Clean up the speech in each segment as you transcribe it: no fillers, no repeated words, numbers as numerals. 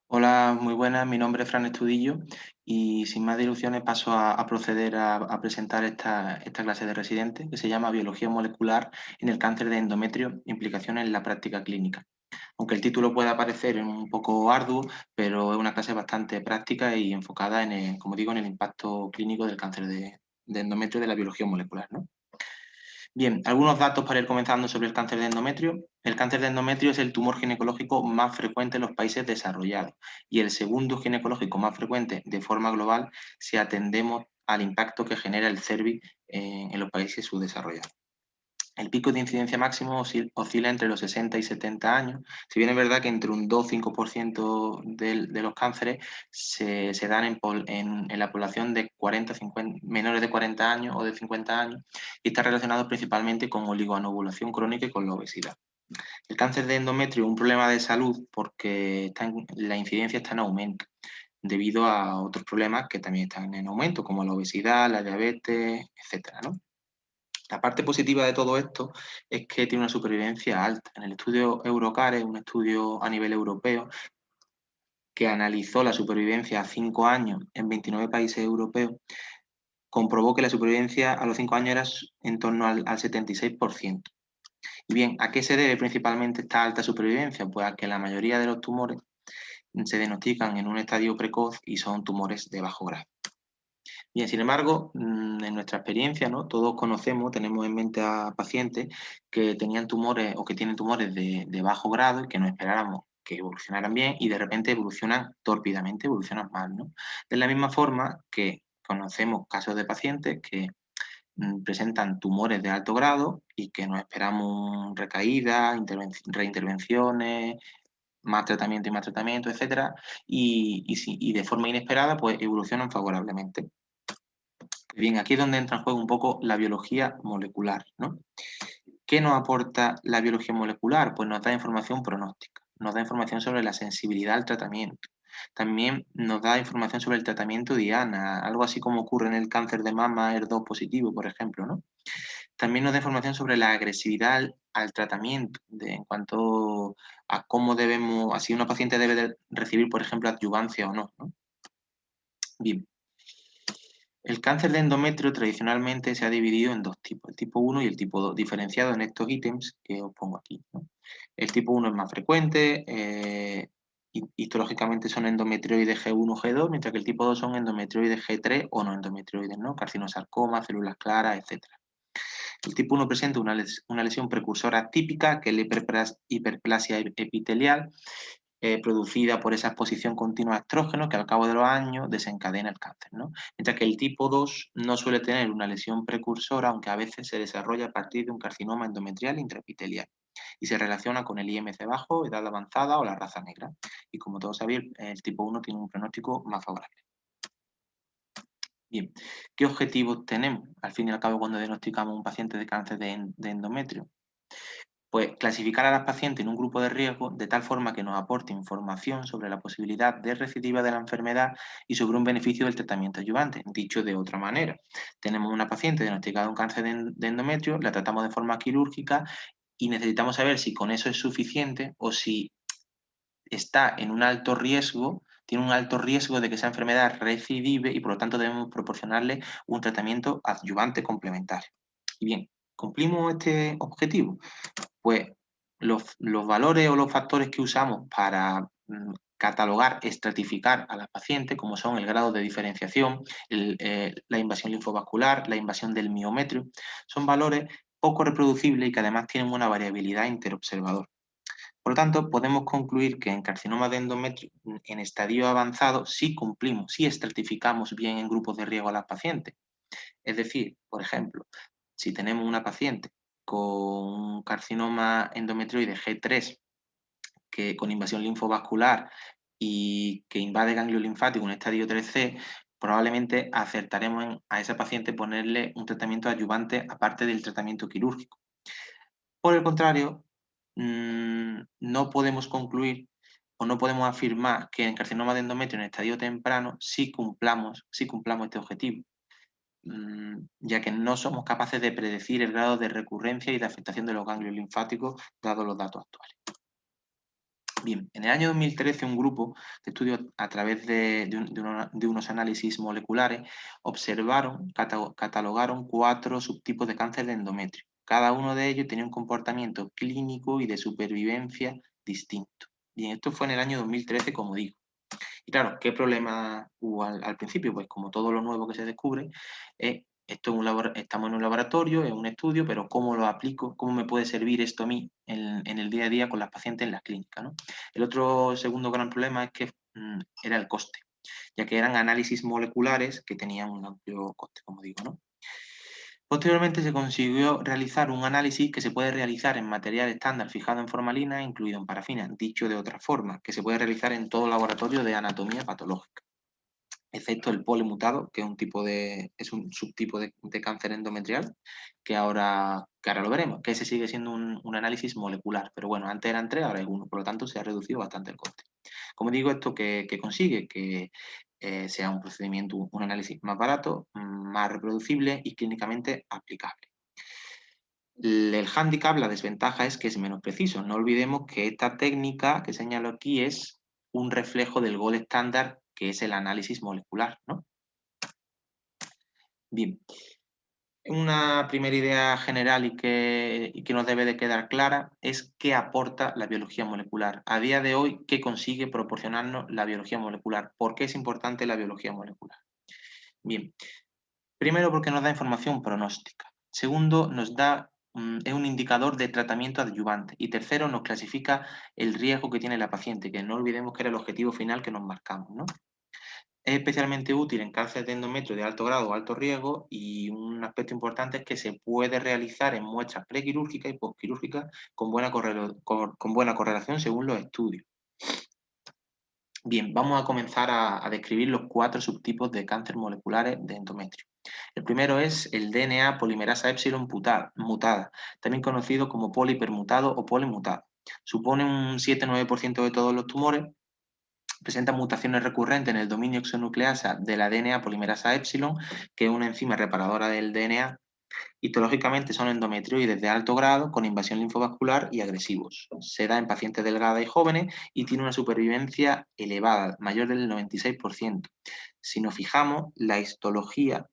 Hola, muy buenas. Mi nombre es Fran Estudillo y sin más diluciones paso a proceder a presentar esta clase de residente que se llama Biología molecular en el cáncer de endometrio, implicaciones en la práctica clínica. Aunque el título pueda parecer un poco arduo, pero es una clase bastante práctica y enfocada como digo, en el impacto clínico del cáncer de endometrio de la biología molecular, ¿no? Bien, algunos datos para ir comenzando sobre el cáncer de endometrio. El cáncer de endometrio es el tumor ginecológico más frecuente en los países desarrollados y el segundo ginecológico más frecuente de forma global si atendemos al impacto que genera el cervix en los países subdesarrollados. El pico de incidencia máximo oscila entre los 60 y 70 años, si bien es verdad que entre un 2-5% de los cánceres se dan en la población de 40, 50, menores de 40 años o de 50 años y está relacionado principalmente con oligoanovulación crónica y con la obesidad. El cáncer de endometrio es un problema de salud porque la incidencia está en aumento debido a otros problemas que también están en aumento, como la obesidad, la diabetes, etcétera, ¿no? La parte positiva de todo esto es que tiene una supervivencia alta. En el estudio Eurocare, un estudio a nivel europeo que analizó la supervivencia a 5 años en 29 países europeos, comprobó que la supervivencia a los 5 años era en torno al 76%. Y bien, ¿a qué se debe principalmente esta alta supervivencia? Pues a que la mayoría de los tumores se diagnostican en un estadio precoz y son tumores de bajo grado. Bien, sin embargo, en nuestra experiencia, ¿no? Todos conocemos, tenemos en mente a pacientes que tenían tumores o que tienen tumores de bajo grado y que no esperáramos que evolucionaran bien y de repente evolucionan tórpidamente, evolucionan mal, ¿no? De la misma forma que conocemos casos de pacientes que presentan tumores de alto grado y que no esperamos recaídas, reintervenciones, más tratamiento, etcétera, y de forma inesperada, pues evolucionan favorablemente. Bien, aquí es donde entra en juego un poco la biología molecular, ¿no? ¿Qué nos aporta la biología molecular? Pues nos da información pronóstica, nos da información sobre la sensibilidad al tratamiento. También nos da información sobre el tratamiento diana, algo así como ocurre en el cáncer de mama ER2 positivo, por ejemplo, ¿no? También nos da información sobre la agresividad al tratamiento, en cuanto a cómo debemos, así una paciente debe de recibir, por ejemplo, adyuvancia o no, ¿no? Bien, el cáncer de endometrio tradicionalmente se ha dividido en dos tipos, el tipo 1 y el tipo 2, diferenciado en estos ítems que os pongo aquí, ¿no? El tipo 1 es más frecuente, histológicamente son endometrioides G1, G2, mientras que el tipo 2 son endometrioides G3 o no endometrioides, ¿no? Carcinosarcoma, células claras, etc. El tipo 1 presenta una lesión precursora típica, que es la hiperplasia epitelial, producida por esa exposición continua a estrógenos que al cabo de los años desencadena el cáncer, ¿no? Mientras que el tipo 2 no suele tener una lesión precursora, aunque a veces se desarrolla a partir de un carcinoma endometrial intraepitelial y se relaciona con el IMC bajo, edad avanzada o la raza negra. Y como todos sabéis, el tipo 1 tiene un pronóstico más favorable. Bien, ¿qué objetivos tenemos al fin y al cabo cuando diagnosticamos un paciente de cáncer de endometrio? Pues clasificar a las pacientes en un grupo de riesgo de tal forma que nos aporte información sobre la posibilidad de recidiva de la enfermedad y sobre un beneficio del tratamiento adyuvante. Dicho de otra manera, tenemos una paciente diagnosticada con cáncer de endometrio, la tratamos de forma quirúrgica y necesitamos saber si con eso es suficiente o si está en un alto riesgo, tiene un alto riesgo de que esa enfermedad recidive y por lo tanto debemos proporcionarle un tratamiento adyuvante complementario. Y bien, ¿cumplimos este objetivo? Pues los valores o los factores que usamos para catalogar, estratificar a las pacientes, como son el grado de diferenciación, la invasión linfovascular, la invasión del miometrio, son valores poco reproducibles y que además tienen una variabilidad interobservador. Por lo tanto, podemos concluir que en carcinoma de endometrio en estadio avanzado sí cumplimos, sí estratificamos bien en grupos de riesgo a las pacientes. Es decir, por ejemplo, si tenemos una paciente con un carcinoma endometrioide G3 con invasión linfovascular y que invade ganglio linfático en estadio 3C, probablemente acertaremos a esa paciente ponerle un tratamiento adyuvante aparte del tratamiento quirúrgico. Por el contrario, no podemos concluir o no podemos afirmar que en carcinoma de endometrio en estadio temprano sí cumplamos este objetivo, ya que no somos capaces de predecir el grado de recurrencia y de afectación de los ganglios linfáticos, dados los datos actuales. Bien, en el año 2013 un grupo de estudios a través de unos análisis moleculares observaron, catalogaron 4 subtipos de cáncer de endometrio. Cada uno de ellos tenía un comportamiento clínico y de supervivencia distinto. Bien, esto fue en el año 2013, como digo. Y claro, ¿qué problema hubo al principio? Pues como todo lo nuevo que se descubre, estamos en un laboratorio, en un estudio, pero ¿cómo lo aplico? ¿Cómo me puede servir esto a mí en el día a día con las pacientes en las clínicas, ¿no? El otro segundo gran problema es que era el coste, ya que eran análisis moleculares que tenían un amplio coste, como digo, ¿no? Posteriormente se consiguió realizar un análisis que se puede realizar en material estándar fijado en formalina, incluido en parafina, dicho de otra forma, que se puede realizar en todo laboratorio de anatomía patológica, excepto el polimutado, que es un subtipo de cáncer endometrial, que ahora lo veremos, que ese sigue siendo un análisis molecular, pero bueno, antes eran 3, ahora hay 1, por lo tanto se ha reducido bastante el coste. Como digo, esto que consigue que sea un procedimiento, un análisis más barato, más reproducible y clínicamente aplicable. El hándicap, la desventaja es que es menos preciso. No olvidemos que esta técnica que señalo aquí es un reflejo del gold estándar, que es el análisis molecular, ¿no? Bien, una primera idea general y que nos debe de quedar clara es qué aporta la biología molecular. A día de hoy, ¿qué consigue proporcionarnos la biología molecular? ¿Por qué es importante la biología molecular? Bien, primero porque nos da información pronóstica. Segundo, es un indicador de tratamiento adyuvante. Y tercero, nos clasifica el riesgo que tiene la paciente, que no olvidemos que era el objetivo final que nos marcamos, ¿no? Es especialmente útil en cáncer de endometrio de alto grado o alto riesgo, y un aspecto importante es que se puede realizar en muestras prequirúrgicas y postquirúrgicas con buena correlación según los estudios. Bien, vamos a comenzar a describir los 4 subtipos de cáncer moleculares de endometrio. El primero es el DNA polimerasa epsilon mutada, también conocido como polihipermutado o polimutado. Supone un 7-9% de todos los tumores, presenta mutaciones recurrentes en el dominio exonucleasa de la DNA polimerasa epsilon, que es una enzima reparadora del DNA. Histológicamente son endometrioides de alto grado con invasión linfovascular y agresivos. Se da en pacientes delgadas y jóvenes y tiene una supervivencia elevada, mayor del 96%. Si nos fijamos, la histología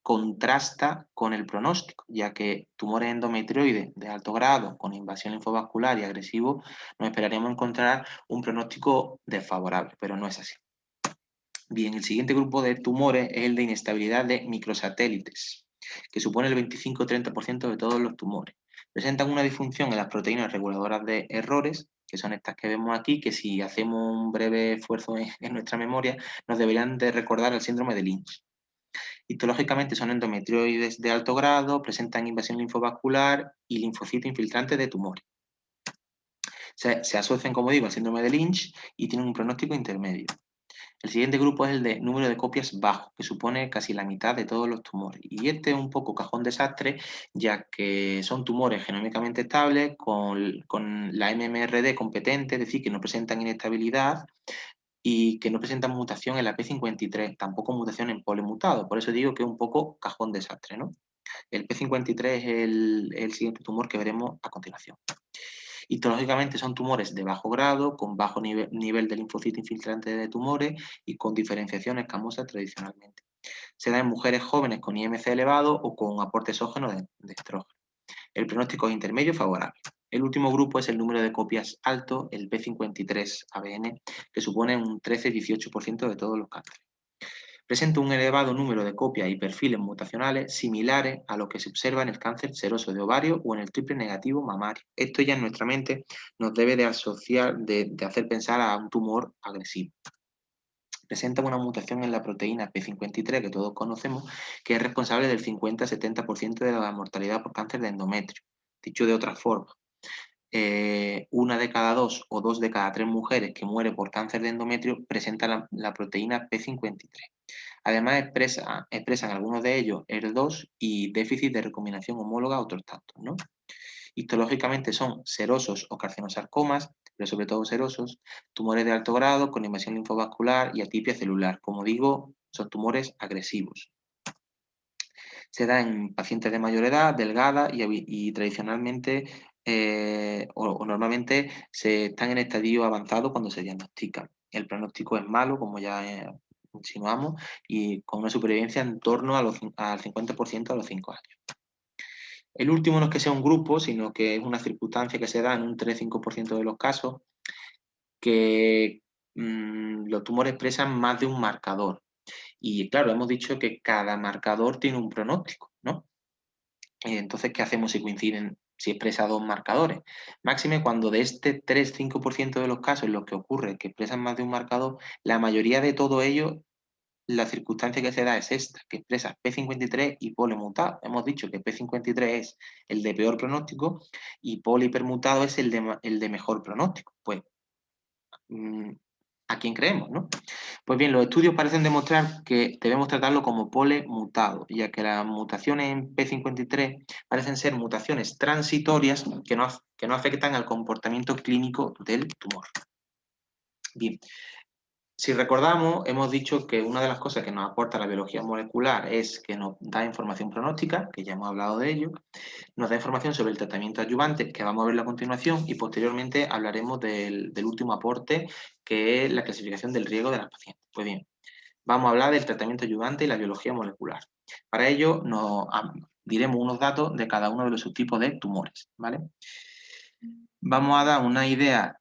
contrasta con el pronóstico, ya que tumores endometrioides de alto grado con invasión linfovascular y agresivo nos esperaríamos encontrar un pronóstico desfavorable, pero no es así. Bien, el siguiente grupo de tumores es el de inestabilidad de microsatélites, que supone el 25-30% de todos los tumores. Presentan una disfunción en las proteínas reguladoras de errores, que son estas que vemos aquí, que si hacemos un breve esfuerzo en nuestra memoria, nos deberían de recordar el síndrome de Lynch. Histológicamente son endometrioides de alto grado, presentan invasión linfovascular y linfocitos infiltrantes de tumores. Se asocian, como digo, al síndrome de Lynch y tienen un pronóstico intermedio. El siguiente grupo es el de número de copias bajo, que supone casi la mitad de todos los tumores. Y este es un poco cajón desastre, ya que son tumores genómicamente estables, con la MMRD competente, es decir, que no presentan inestabilidad y que no presentan mutación en la P53, tampoco mutación en polimutado. Por eso digo que es un poco cajón desastre, ¿no? El P53 es el siguiente tumor que veremos a continuación. Histológicamente son tumores de bajo grado, con bajo nivel de linfocito infiltrante de tumores y con diferenciación escamosa tradicionalmente. Se da en mujeres jóvenes con IMC elevado o con aporte exógeno de estrógeno. El pronóstico es intermedio favorable. El último grupo es el número de copias alto, el P53-ABN, que supone un 13-18% de todos los cánceres. Presenta un elevado número de copias y perfiles mutacionales similares a lo que se observa en el cáncer seroso de ovario o en el triple negativo mamario. Esto ya en nuestra mente nos debe de asociar, de hacer pensar a un tumor agresivo. Presenta una mutación en la proteína P53 que todos conocemos, que es responsable del 50-70% de la mortalidad por cáncer de endometrio. Dicho de otra forma, 1 de cada 2 o 2 de cada 3 mujeres que muere por cáncer de endometrio presenta la proteína P53. Además, expresan algunos de ellos ER2 y déficit de recombinación homóloga otros tantos, ¿no? Histológicamente son serosos o carcinosarcomas, pero sobre todo serosos, tumores de alto grado con invasión linfovascular y atipia celular. Como digo, son tumores agresivos. Se da en pacientes de mayor edad, delgada y tradicionalmente o normalmente se están en estadio avanzado cuando se diagnostican. El pronóstico es malo, como ya insinuamos, y con una supervivencia en torno al 50% a los 5 años. El último no es que sea un grupo, sino que es una circunstancia que se da en un 3-5% de los casos, que los tumores expresan más de un marcador. Y claro, hemos dicho que cada marcador tiene un pronóstico, ¿no? Entonces, ¿qué hacemos si coinciden, si expresa dos marcadores? Máxime cuando de este 3-5% de los casos en los que ocurre que expresan más de un marcador, la mayoría de todo ello, la circunstancia que se da es esta, que expresa P53 y polimutado. Hemos dicho que P53 es el de peor pronóstico y polihipermutado es el de mejor pronóstico. Pues, ¿a quién creemos, no? Pues bien, los estudios parecen demostrar que debemos tratarlo como pole mutado, ya que las mutaciones en P53 parecen ser mutaciones transitorias que no afectan al comportamiento clínico del tumor. Bien, si recordamos, hemos dicho que una de las cosas que nos aporta la biología molecular es que nos da información pronóstica, que ya hemos hablado de ello, nos da información sobre el tratamiento adyuvante, que vamos a verlo a continuación, y posteriormente hablaremos del último aporte, que es la clasificación del riesgo de las pacientes. Pues bien, vamos a hablar del tratamiento adyuvante y la biología molecular. Para ello, diremos unos datos de cada uno de los subtipos de tumores, ¿vale? Vamos a dar una idea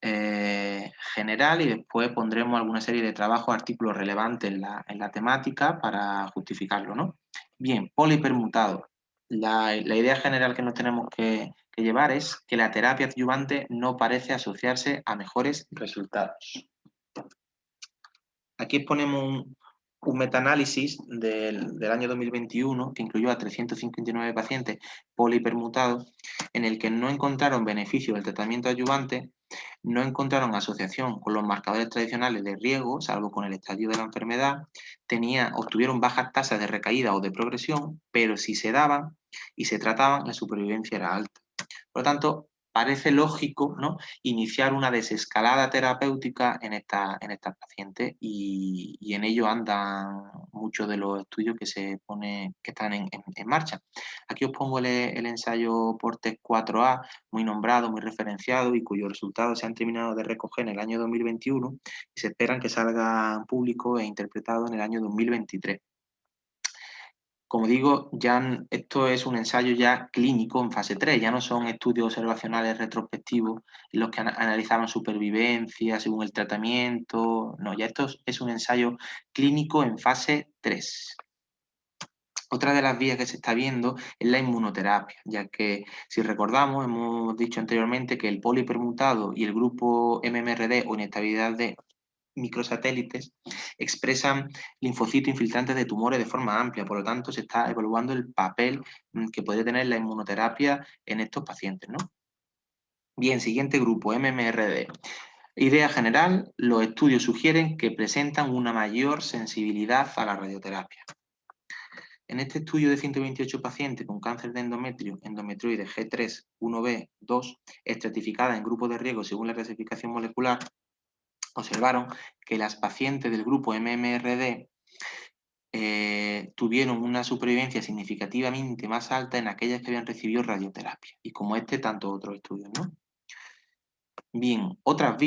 general y después pondremos alguna serie de trabajos, artículos relevantes en la temática para justificarlo, ¿no? Bien, polihipermutado. La idea general que nos tenemos que llevar es que la terapia adyuvante no parece asociarse a mejores resultados. Aquí exponemos un metaanálisis del año 2021 que incluyó a 359 pacientes polihipermutados, en el que no encontraron beneficio del tratamiento adyuvante, no encontraron asociación con los marcadores tradicionales de riesgo, salvo con el estadio de la enfermedad, obtuvieron bajas tasas de recaída o de progresión, pero si se daban y se trataban, la supervivencia era alta. Por lo tanto, parece lógico, ¿no?, iniciar una desescalada terapéutica en estas pacientes y en ello andan muchos de los estudios que están en marcha. Aquí os pongo el ensayo Portes 4A, muy nombrado, muy referenciado y cuyos resultados se han terminado de recoger en el año 2021 y se esperan que salgan público e interpretado en el año 2023. Como digo, esto es un ensayo ya clínico en fase 3, ya no son estudios observacionales retrospectivos en los que analizaban supervivencia según el tratamiento, no, ya esto es un ensayo clínico en fase 3. Otra de las vías que se está viendo es la inmunoterapia, ya que si recordamos, hemos dicho anteriormente que el polihipermutado y el grupo MMRD o inestabilidad de microsatélites expresan linfocitos infiltrantes de tumores de forma amplia, por lo tanto se está evaluando el papel que puede tener la inmunoterapia en estos pacientes, ¿no? Bien, siguiente grupo, MMRD. Idea general, los estudios sugieren que presentan una mayor sensibilidad a la radioterapia. En este estudio de 128 pacientes con cáncer de endometrio, endometrioide G3, 1B, 2, estratificada en grupos de riesgo según la clasificación molecular, observaron que las pacientes del grupo MMRD tuvieron una supervivencia significativamente más alta en aquellas que habían recibido radioterapia. Y como tantos otros estudios, ¿no? Bien, otras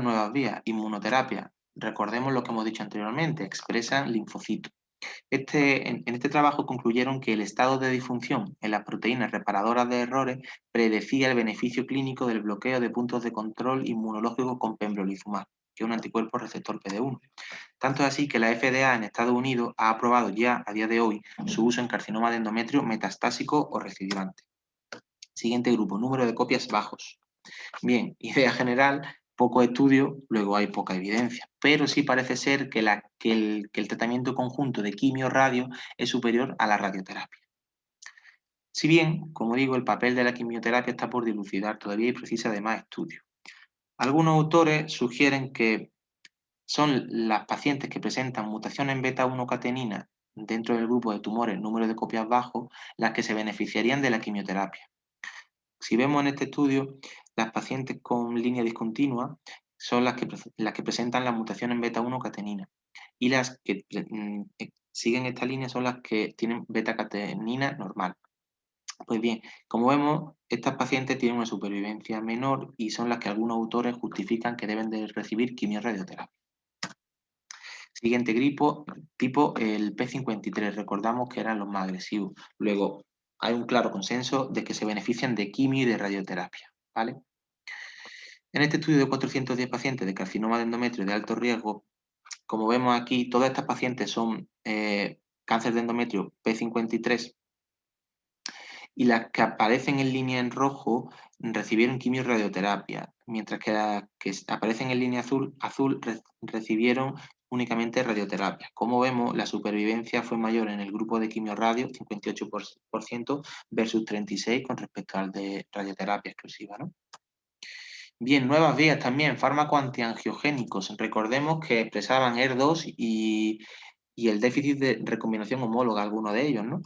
nuevas vías, inmunoterapia. Recordemos lo que hemos dicho anteriormente, expresan linfocitos. En este trabajo concluyeron que el estado de disfunción en las proteínas reparadoras de errores predecía el beneficio clínico del bloqueo de puntos de control inmunológico con pembrolizumab, que es un anticuerpo receptor PD-1. Tanto es así que la FDA en Estados Unidos ha aprobado ya a día de hoy su uso en carcinoma de endometrio metastásico o recidivante. Siguiente grupo, número de copias bajos. Bien, idea general, poco estudio, luego hay poca evidencia, pero sí parece ser que el tratamiento conjunto de quimio-radio es superior a la radioterapia. Si bien, como digo, el papel de la quimioterapia está por dilucidar todavía y precisa de más estudios. Algunos autores sugieren que son las pacientes que presentan mutación en beta-1-catenina dentro del grupo de tumores número de copias bajo las que se beneficiarían de la quimioterapia. Si vemos en este estudio, las pacientes con línea discontinua son las que presentan la mutación en beta-1-catenina y las que siguen esta línea son las que tienen beta-catenina normal. Pues bien, como vemos, estas pacientes tienen una supervivencia menor y son las que algunos autores justifican que deben de recibir quimiorradioterapia. Siguiente tipo, el P53. Recordamos que eran los más agresivos. Luego, hay un claro consenso de que se benefician de quimio y de radioterapia, ¿vale? En este estudio de 410 pacientes de carcinoma de endometrio de alto riesgo, como vemos aquí, todas estas pacientes son cáncer de endometrio P53 y las que aparecen en línea en rojo recibieron quimio y radioterapia, mientras que las que aparecen en línea azul recibieron únicamente radioterapia. Como vemos, la supervivencia fue mayor en el grupo de quimio-radio, 58% versus 36% con respecto al de radioterapia exclusiva, ¿no? Bien, nuevas vías también, fármacos antiangiogénicos. Recordemos que expresaban ER2 y el déficit de recombinación homóloga, alguno de ellos, ¿no?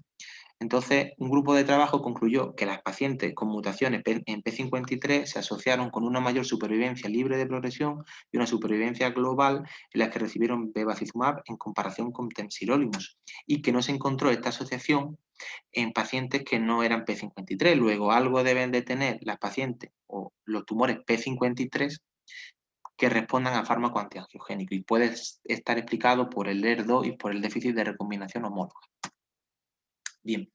Entonces, un grupo de trabajo concluyó que las pacientes con mutaciones en P53 se asociaron con una mayor supervivencia libre de progresión y una supervivencia global en las que recibieron bevacizumab en comparación con temsirolimus, y que no se encontró esta asociación en pacientes que no eran P53. Luego, algo deben de tener las pacientes o los tumores P53 que respondan a fármaco antiangiogénico, y puede estar explicado por el ER2 y por el déficit de recombinación homóloga. Bien.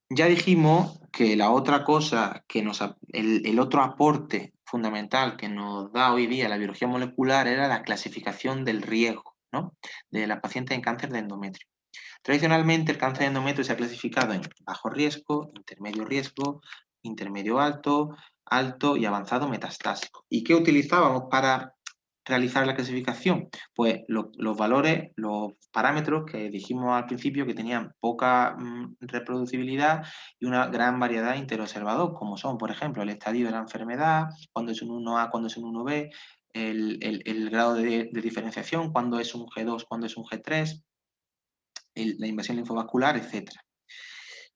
Ya dijimos que la otra cosa el otro aporte fundamental que nos da hoy día la biología molecular era la clasificación del riesgo, ¿no? De las pacientes en cáncer de endometrio. Tradicionalmente, el cáncer de endometrio se ha clasificado en bajo riesgo, intermedio alto, alto y avanzado metastásico. ¿Y qué utilizábamos para realizar la clasificación? Pues los valores, los parámetros que dijimos al principio que tenían poca reproducibilidad y una gran variedad interobservador, como son, por ejemplo, el estadio de la enfermedad, cuando es un 1A, cuando es un 1B, el grado de diferenciación, cuando es un G2, cuando es un G3, la invasión linfovascular, etcétera.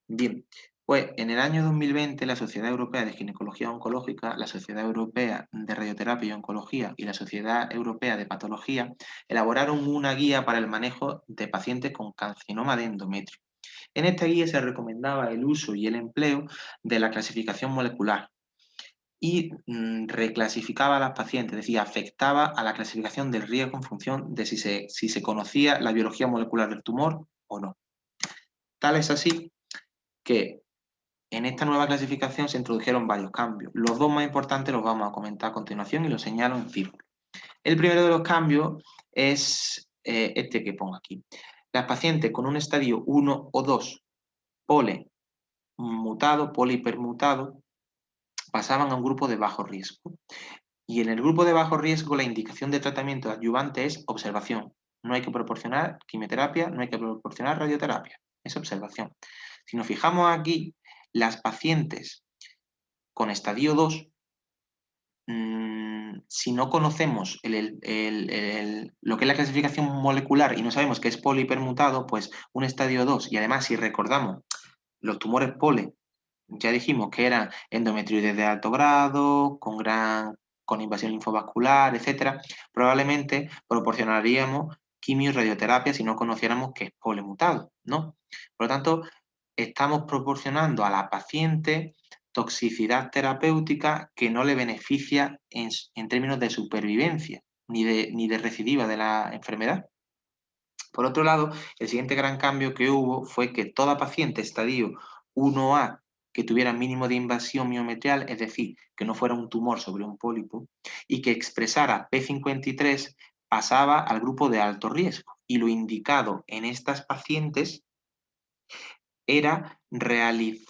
Bien, pues en el año 2020 la Sociedad Europea de Ginecología Oncológica, la Sociedad Europea de Radioterapia y Oncología y la Sociedad Europea de Patología elaboraron una guía para el manejo de pacientes con carcinoma de endometrio. En esta guía se recomendaba el uso y el empleo de la clasificación molecular y reclasificaba a las pacientes, es decir, afectaba a la clasificación del riesgo en función de si se conocía la biología molecular del tumor o no. Tal es así que en esta nueva clasificación se introdujeron varios cambios. Los dos más importantes los vamos a comentar a continuación y los señalo en círculo. El primero de los cambios es este que pongo aquí. Las pacientes con un estadio 1 o 2 polihipermutado, pasaban a un grupo de bajo riesgo. Y en el grupo de bajo riesgo la indicación de tratamiento adyuvante es observación. No hay que proporcionar quimioterapia, no hay que proporcionar radioterapia. Es observación. Si nos fijamos aquí, las pacientes con estadio 2, si no conocemos lo que es la clasificación molecular y no sabemos que es polihipermutado, pues un estadio 2, y además si recordamos los tumores pole, ya dijimos que eran endometrioides de alto grado, con invasión linfovascular, etcétera, probablemente proporcionaríamos quimio y radioterapia si no conociéramos que es polimutado, ¿no? Por lo tanto, estamos proporcionando a la paciente toxicidad terapéutica que no le beneficia en términos de supervivencia ni de recidiva de la enfermedad. Por otro lado, el siguiente gran cambio que hubo fue que toda paciente estadio 1A que tuviera mínimo de invasión miometrial, es decir, que no fuera un tumor sobre un pólipo, y que expresara P53, pasaba al grupo de alto riesgo. Y lo indicado en estas pacientes era realizar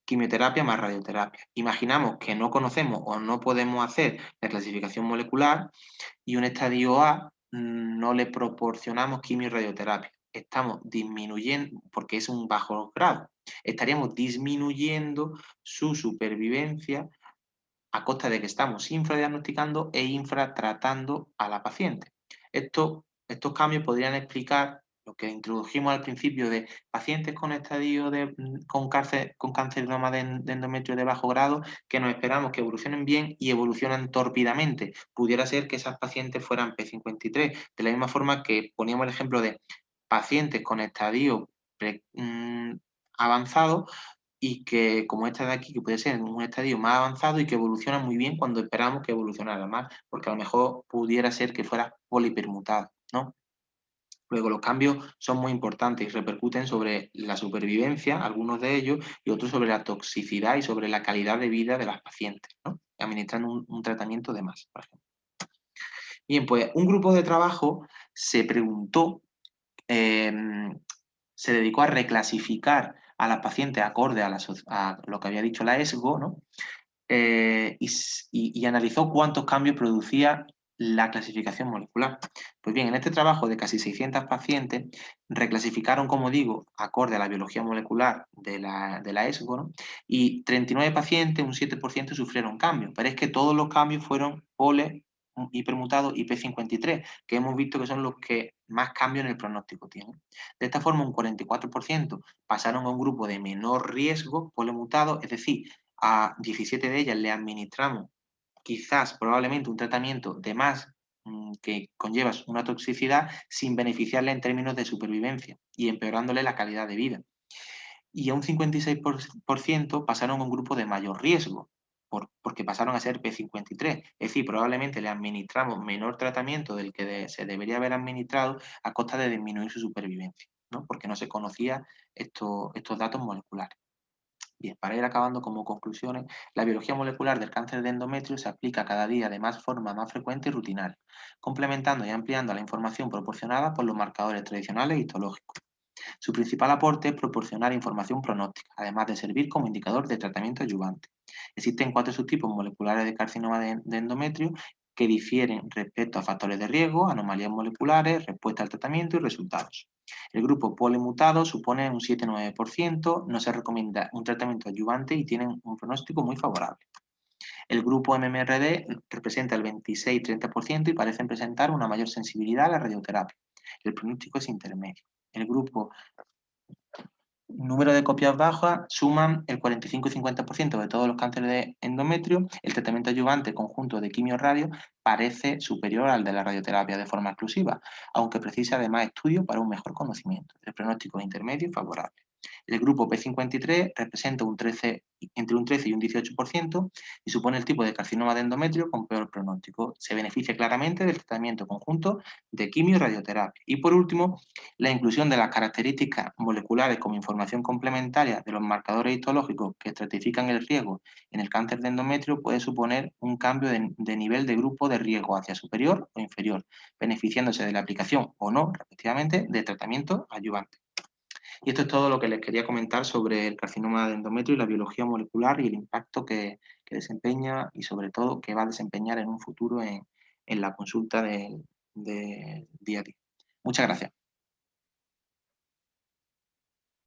quimioterapia más radioterapia. Imaginamos que no conocemos o no podemos hacer la clasificación molecular y un estadio A no le proporcionamos quimio y radioterapia. Estamos disminuyendo, porque es un bajo grado, estaríamos disminuyendo su supervivencia a costa de que estamos infradiagnosticando e infratratando a la paciente. Estos cambios podrían explicar lo que introdujimos al principio de pacientes con estadio con carcinoma de endometrio de bajo grado, que nos esperamos que evolucionen bien y evolucionan tórpidamente. Pudiera ser que esas pacientes fueran P53, de la misma forma que poníamos el ejemplo de pacientes con estadio avanzado y que, como esta de aquí, que puede ser en un estadio más avanzado y que evoluciona muy bien cuando esperamos que evolucionara más, porque a lo mejor pudiera ser que fuera polipermutado, ¿no? Luego, los cambios son muy importantes y repercuten sobre la supervivencia, algunos de ellos, y otros sobre la toxicidad y sobre la calidad de vida de las pacientes, ¿no? Administrando un tratamiento de más, por ejemplo. Bien, pues un grupo de trabajo se preguntó, em, se dedicó a reclasificar a las pacientes acorde a lo que había dicho la ESGO, ¿no? Y analizó cuántos cambios producía la clasificación molecular. Pues bien, en este trabajo de casi 600 pacientes, reclasificaron, como digo, acorde a la biología molecular de la ESGO, ¿no? Y 39 pacientes, un 7%, sufrieron cambios, pero es que todos los cambios fueron POLE, hipermutados y P53, que hemos visto que son los que más cambios en el pronóstico tienen. De esta forma, un 44% pasaron a un grupo de menor riesgo, polemutado, es decir, a 17 de ellas le administramos quizás, probablemente, un tratamiento de más que conlleva una toxicidad sin beneficiarle en términos de supervivencia y empeorándole la calidad de vida. Y a un 56% pasaron a un grupo de mayor riesgo, porque pasaron a ser P53. Es decir, probablemente le administramos menor tratamiento del que se debería haber administrado a costa de disminuir su supervivencia, ¿no? Porque no se conocían estos datos moleculares. Bien, para ir acabando como conclusiones, la biología molecular del cáncer de endometrio se aplica cada día de más forma más frecuente y rutinaria, complementando y ampliando la información proporcionada por los marcadores tradicionales e histológicos. Su principal aporte es proporcionar información pronóstica, además de servir como indicador de tratamiento adyuvante. Existen 4 subtipos moleculares de carcinoma de endometrio que difieren respecto a factores de riesgo, anomalías moleculares, respuesta al tratamiento y resultados. El grupo polimutado supone un 7-9%, no se recomienda un tratamiento adyuvante y tienen un pronóstico muy favorable. El grupo MMRD representa el 26-30% y parecen presentar una mayor sensibilidad a la radioterapia. El pronóstico es intermedio. El grupo número de copias bajas suman el 45 y 50% de todos los cánceres de endometrio. El tratamiento adyuvante conjunto de quimio-radio parece superior al de la radioterapia de forma exclusiva, aunque precisa de más estudios para un mejor conocimiento. El pronóstico es intermedio y favorable. El grupo P53 representa entre un 13 y un 18% y supone el tipo de carcinoma de endometrio con peor pronóstico. Se beneficia claramente del tratamiento conjunto de quimio y radioterapia. Y por último, la inclusión de las características moleculares como información complementaria de los marcadores histológicos que estratifican el riesgo en el cáncer de endometrio puede suponer un cambio de nivel de grupo de riesgo hacia superior o inferior, beneficiándose de la aplicación o no, respectivamente, de tratamiento adyuvante. Y esto es todo lo que les quería comentar sobre el carcinoma de endometrio y la biología molecular y el impacto que desempeña y sobre todo que va a desempeñar en un futuro en la consulta del día a día. Muchas gracias.